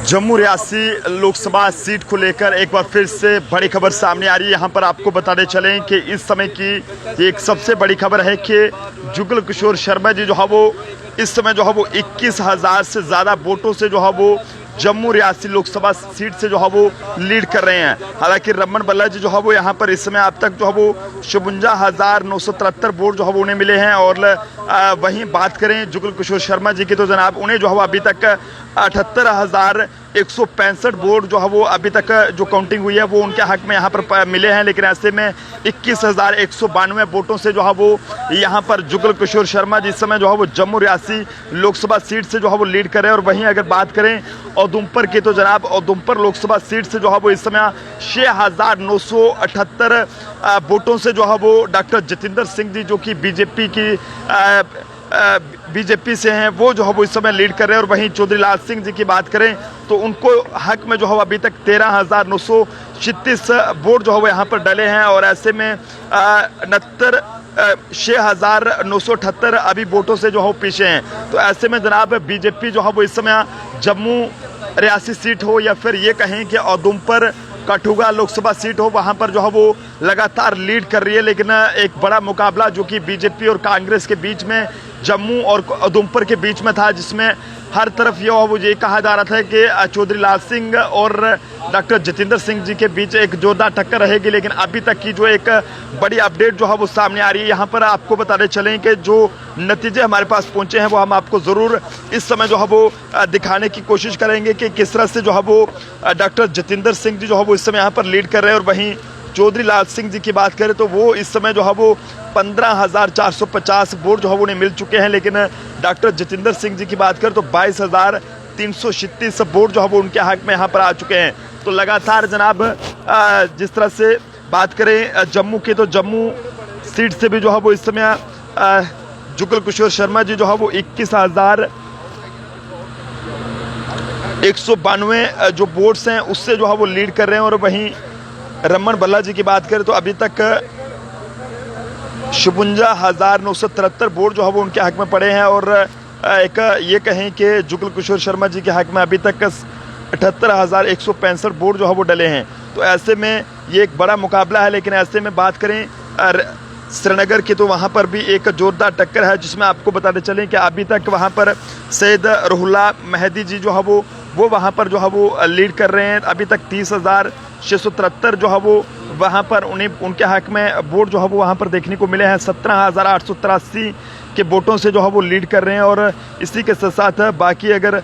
Jammu Reasi Lok Sabha seat को लेकर एक बार फिर से बड़ी खबर सामने आ रही है। यहाँ पर आपको बताने चलें कि इस समय की एक सबसे बड़ी खबर है कि जुगल किशोर शर्मा जी जो है वो इस समय जो है वो 21,000 से ज़्यादा वोटों से जो है वो जम्मू रियासी लोकसभा सीट से जो है वो लीड कर रहे हैं। हालांकि रमन बल्ला जी जो है वो यहाँ पर इस समय अब तक जो है वो 56,973 वोट जो है वो उन्हें मिले हैं। और वहीं बात करें जुगल किशोर शर्मा जी की तो जनाब उन्हें जो है वो अभी तक 78,165 वोट जो है वो अभी तक जो काउंटिंग हुई है वो उनके हक में यहाँ पर मिले हैं। लेकिन ऐसे में 21,192 वोटों से जो है वो यहाँ पर जुगल किशोर शर्मा जी इस समय जो है वो जम्मू रियासी लोकसभा सीट से जो है वो लीड कर रहे हैं। और वहीं अगर बात करें उधमपुर की तो जनाब उधमपुर लोकसभा सीट से जो है वो इस समय 6,978 वोटों से जो है वो डॉक्टर जतिंदर सिंह जी जो कि बीजेपी से हैं वो जो है वो इस समय लीड कर रहे हैं। और वहीं चौधरी लाल सिंह जी की बात करें तो उनको हक में जो है अभी तक 13,936 वोट जो है वो यहाँ पर डले हैं। और ऐसे में 6,978 अभी वोटों से जो है वो पीछे हैं। तो ऐसे में जनाब बीजेपी जो है वो इस समय जम्मू रियासी सीट हो या फिर ये कहें कि उधमपुर कठुआ लोकसभा सीट हो वहां पर जो है वो लगातार लीड कर रही है। लेकिन एक बड़ा मुकाबला जो कि बीजेपी और कांग्रेस के बीच में जम्मू और उधमपुर के बीच में था, जिसमें हर तरफ ये कहा जा रहा था कि चौधरी लाल सिंह और डॉक्टर जतिंदर सिंह जी के बीच एक जोरदार टक्कर रहेगी। लेकिन अभी तक की जो एक बड़ी अपडेट जो है वो सामने आ रही है। यहाँ पर आपको बताने चलें कि जो नतीजे हमारे पास पहुंचे हैं वो हम आपको ज़रूर इस समय जो है वो दिखाने की कोशिश करेंगे कि किस तरह से जो है वो डॉक्टर जतिंदर सिंह जी जो है वो इस समय यहाँ पर लीड कर रहे हैं। और वहीं चौधरी लाल सिंह जी की बात करें तो वो इस समय जो है वो 15,450 वोट जो है वो उन्हें मिल चुके हैं। लेकिन डॉक्टर जतिंदर सिंह जी की बात करें तो 22,336 वोट जो है वो उनके हक में यहाँ पर आ चुके हैं। तो लगातार जनाब जिस तरह से बात करें जम्मू की तो जम्मू सीट से भी जो है वो इस समय जुगल किशोर शर्मा जी जो है वो 21,192 जो वोट्स हैं उससे जो है वो लीड कर रहे हैं। और वहीं रमन बल्ला जी की बात करें तो अभी तक 56,973 वोट जो है वो उनके हक में पड़े हैं। और एक ये कहें कि जुगल किशोर शर्मा जी के हक में अभी तक 78,165 वोट जो है वो डले हैं। तो ऐसे में ये एक बड़ा मुकाबला है। लेकिन ऐसे में बात करें श्रीनगर की तो वहाँ पर भी एक जोरदार टक्कर है, जिसमें आपको बताते चलें कि अभी तक वहाँ पर सैयद रुहुल्ला मेहदी जी जो है वो वहाँ पर जो है वो लीड कर रहे हैं। अभी तक 30,673 जो है वो वहाँ पर उनके हक में वोट जो है वो वहाँ पर देखने को मिले हैं। 17,883 के वोटों से जो है वो लीड कर रहे हैं। और इसी के साथ साथ बाकी अगर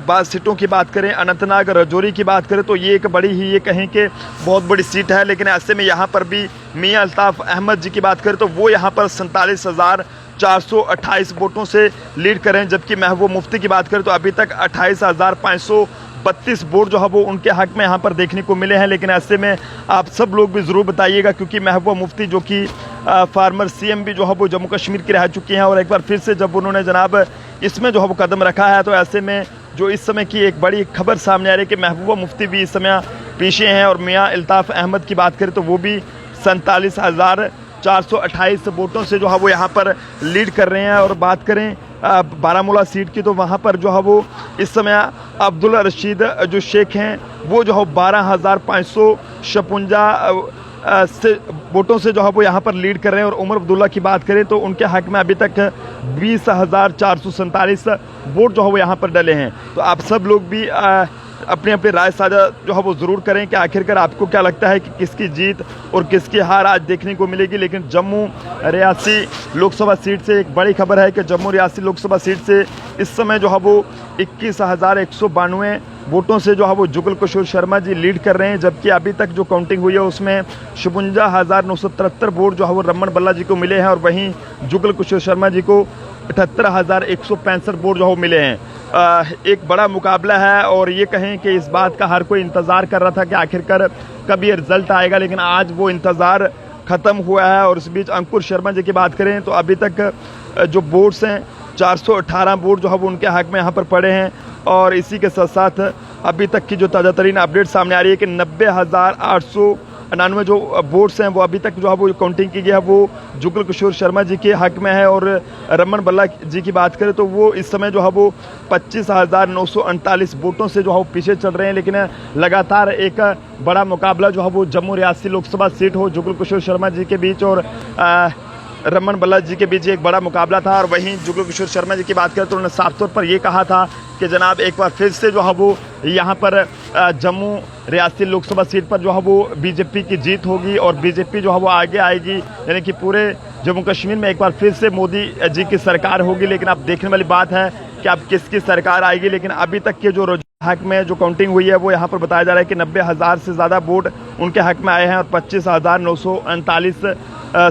बाद सीटों की बात करें अनंतनाग राजौरी की बात करें तो ये एक बड़ी ही ये कहें कि बहुत बड़ी सीट है। लेकिन ऐसे में यहाँ पर भी मियां अल्ताफ़ अहमद जी की बात करें तो वो यहाँ पर 47,428 वोटों से लीड कर रहे हैं। जबकि महबूब मुफ्ती की बात करें तो अभी तक 28,532 वोट जो है वो उनके हक में यहाँ पर देखने को मिले हैं। लेकिन ऐसे में आप सब लोग भी ज़रूर बताइएगा, क्योंकि महबूब मुफ्ती जो कि फार्मर CM भी जो है वो जम्मू कश्मीर की रह चुकी हैं और एक बार फिर से जब उन्होंने जनाब इसमें जो है वो कदम रखा है तो ऐसे में जो इस समय की एक बड़ी खबर सामने आ रही है कि महबूबा मुफ्ती भी इस समय पीछे हैं। और मियां अल्ताफ़ अहमद की बात करें तो वो भी 47,428 वोटों से जो है वो यहाँ पर लीड कर रहे हैं। और बात करें बारामूला सीट की तो वहाँ पर जो है वो इस समय अब्दुल रशीद जो शेख हैं वो जो है 12,556 से वोटों से जो है वो यहाँ पर लीड कर रहे हैं। और उमर अब्दुल्ला की बात करें तो उनके हक में अभी तक 20,447 वोट जो है वो यहाँ पर डले हैं। तो आप सब लोग भी अपनी अपनी राय साझा जो है वो ज़रूर करें कि आखिरकार आपको क्या लगता है कि किसकी जीत और किसकी हार आज देखने को मिलेगी। लेकिन जम्मू रियासी लोकसभा सीट से एक बड़ी खबर है कि जम्मू रियासी लोकसभा सीट से इस समय जो है वो 21,192 वोटों से जो है वो जुगल किशोर शर्मा जी लीड कर रहे हैं। जबकि अभी तक जो काउंटिंग हुई है उसमें 56,973 वोट जो है वो रमन बल्ला जी को मिले हैं। और वहीं जुगल किशोर शर्मा जी को 78,165 वोट जो है मिले हैं। एक बड़ा मुकाबला है और ये कहें कि इस बात का हर कोई इंतज़ार कर रहा था कि आखिरकार कब ये रिज़ल्ट आएगा। लेकिन आज वो इंतज़ार ख़त्म हुआ है। और इस बीच अंकुर शर्मा जी की बात करें तो अभी तक जो वोट्स हैं 418 वोट जो है वो उनके हक में यहाँ पर पड़े हैं। और इसी के साथ साथ अभी तक की जो ताज़ा तरीन अपडेट सामने आ रही है कि 99 जो वोट्स हैं वो अभी तक जो है वो काउंटिंग की गई है वो जुगल किशोर शर्मा जी के हक में है। और रमन बल्ला जी की बात करें तो वो इस समय जो है वो 25,939 वोटों से जो है वो पीछे चल रहे हैं। लेकिन लगातार एक बड़ा मुकाबला जो है वो जम्मू रियासती लोकसभा सीट हो जुगल किशोर शर्मा जी के बीच और रमन बल्ला जी के बीच एक बड़ा मुकाबला था। और वहीं जुगल किशोर शर्मा जी की बात करें तो उन्होंने साफ तौर पर ये कहा था कि जनाब एक बार फिर से जो है वो यहाँ पर जम्मू रियासती लोकसभा सीट पर जो है वो बीजेपी की जीत होगी और बीजेपी जो है वो आगे आएगी, यानी कि पूरे जम्मू कश्मीर में एक बार फिर से मोदी जी की सरकार होगी। लेकिन अब देखने वाली बात है कि अब किसकी सरकार आएगी। लेकिन अभी तक के जो हक में जो काउंटिंग हुई है वो यहाँ पर बताया जा रहा है कि 90,000 से ज़्यादा वोट उनके हक में आए हैं और 25,939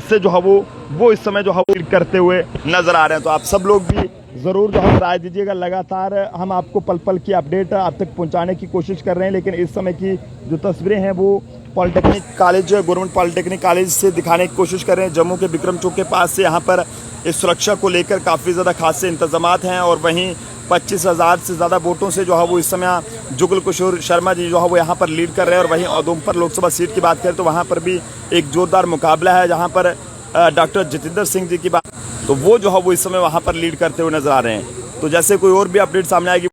से जो है वो इस समय जो है लीड करते हुए नजर आ रहे हैं। तो आप सब लोग भी ज़रूर जो है राय दीजिएगा। लगातार हम आपको पल पल की अपडेट आप तक पहुंचाने की कोशिश कर रहे हैं। लेकिन इस समय की जो तस्वीरें हैं वो polytechnic college government polytechnic college से दिखाने की कोशिश कर रहे हैं। जम्मू के विक्रम चौक के पास से यहाँ पर इस सुरक्षा को लेकर काफ़ी ज़्यादा खासे इंतजामात हैं। और वहीं 25,000 से ज़्यादा वोटों से जो है वो इस समय जुगल किशोर शर्मा जी जो है वो यहाँ पर लीड कर रहे हैं। और वहीं उधमपुर लोकसभा सीट की बात करें तो वहाँ पर भी एक जोरदार मुकाबला है, जहाँ पर डॉक्टर जितेंद्र सिंह जी की बात तो वो जो है वो इस समय वहाँ पर लीड करते हुए नजर आ रहे हैं। तो जैसे कोई और भी अपडेट सामने आएगी